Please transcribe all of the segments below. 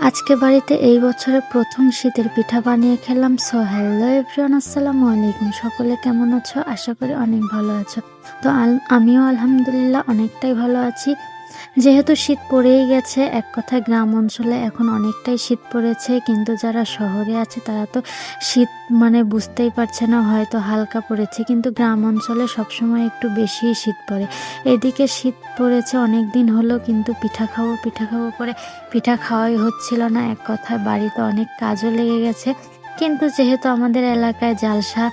আজকে বাড়িতে এই বছরের প্রথম শীতের পিঠা বানিয়ে খেলাম। সো হ্যালো এভরিওয়ান, আসসালামু আলাইকুম। সকলে কেমন আছো? আশা করি অনেক ভালো আছো। তো আমিও আলহামদুলিল্লাহ অনেকটাই ভালো আছি। যেহেতু শীত পড়েই গেছে, এক কথায় গ্রাম অঞ্চলে এখন অনেকটাই শীত পড়েছে, কিন্তু যারা শহরে আছে তারা তো শীত মানে বুঝতেই পারছে না, হয়তো হালকা পড়েছে, কিন্তু গ্রাম অঞ্চলে সবসময় একটু বেশিই শীত পড়ে। এদিকে শীত পড়েছে অনেক দিন হলো, কিন্তু পিঠা খাবো পিঠা খাবো করে পিঠা খাওয়াই হচ্ছিল না। এক কথায় বাড়িতে অনেক কাজও লেগে গেছে, কিন্তু যেহেতু আমাদের এলাকায় জালসা,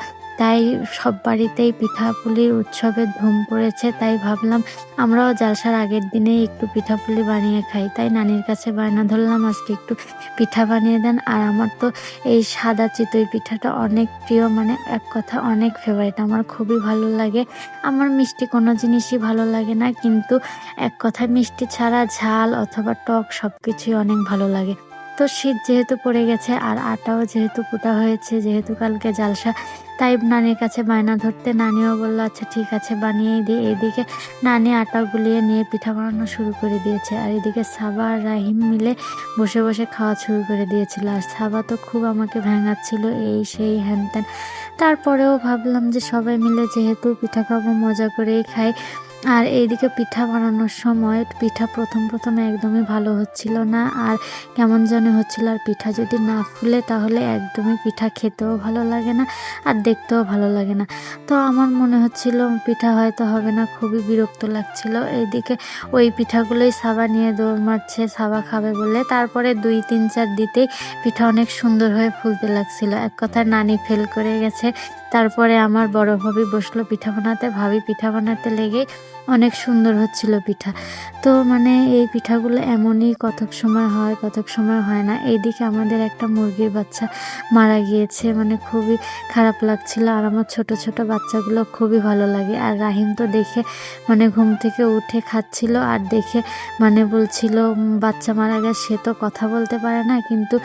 তাই সব বাড়িতেই পিঠাপুলির উৎসবের ধুম পড়েছে। তাই ভাবলাম আমরাও জালসার আগের দিনেই একটু পিঠাপুলি বানিয়ে খাই। তাই নানির কাছে বায়না ধরলাম আজকে একটু পিঠা বানিয়ে দেন। আর আমার তো এই সাদা চিতই পিঠাটা অনেক প্রিয়, মানে এক কথা অনেক ফেভারিট, আমার খুবই ভালো লাগে। আমার মিষ্টি কোনো জিনিসই ভালো লাগে না, কিন্তু এক কথায় মিষ্টি ছাড়া ঝাল অথবা টক সব কিছুই অনেক ভালো লাগে। তো শীত যেহেতু পড়ে গেছে আর আটাও যেহেতু কুটা হয়েছে, যেহেতু কালকে জালসা, তাই নানির কাছে বায়না ধরতে নানিও বললো আচ্ছা ঠিক আছে বানিয়েই দিই। এদিকে নানি আটা গুলিয়ে নিয়ে পিঠা বানানো শুরু করে দিয়েছে, আর এদিকে সাবা আর রাহিম মিলে বসে বসে খাওয়া শুরু করে দিয়েছিল। আর সাবা তো খুব আমাকে ভেঙাচ্ছিল, এই সেই হ্যান ত্যান। তারপরেও ভাবলাম যে সবাই মিলে যেহেতু পিঠা খাবো, মজা করেই খাই। আর এইদিকে পিঠা বানানোর সময় পিঠা প্রথম প্রথম একদমই ভালো হচ্ছিল না, আর কেমন যেন হচ্ছিল। আর পিঠা যদি না ফুলে তাহলে একদমই পিঠা খেতেও ভালো লাগে না, আর দেখতেও ভালো লাগে না। তো আমার মনে হচ্ছিল পিঠা হয়তো হবে না, খুবই বিরক্ত লাগছিল। এইদিকে ওই পিঠাগুলোই সাবা নিয়ে দৌড় মারছে সাবা খাবে বলে। তারপরে 2-3-4 দিতেই পিঠা অনেক সুন্দর হয়ে ফুলতে লাগছিল। এক কথায় নানি ফেল করে গেছে। তারপরে আমার বড় ভাবি বসলো পিঠা বানাতে, ভাবি পিঠা বানাতে লেগেই অনেক সুন্দর হচ্ছিল পিঠা। তো মানে এই পিঠাগুলো এমনই কতক সময় হয় কতক সময় হয় না। এইদিকে আমাদের একটা মুরগির বাচ্চা মারা গিয়েছে, মানে খুবই খারাপ লাগছিল। আর আমার ছোট ছোট বাচ্চাগুলো খুবই ভালো লাগে। আর রাহিম তো দেখে মানে ঘুম থেকে উঠে খাচ্ছিল, আর দেখে মানে বলছিল বাচ্চা মারা গেছে। সে তো কথা বলতে পারে না, কিন্তু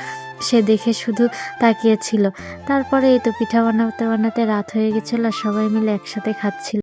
সে দেখে শুধু তাকিয়েছিল। তারপরে এই তো পিঠা বানাতে বানাতে রাত হয়ে গেছিল, আর সবাই মিলে একসাথে খাচ্ছিল।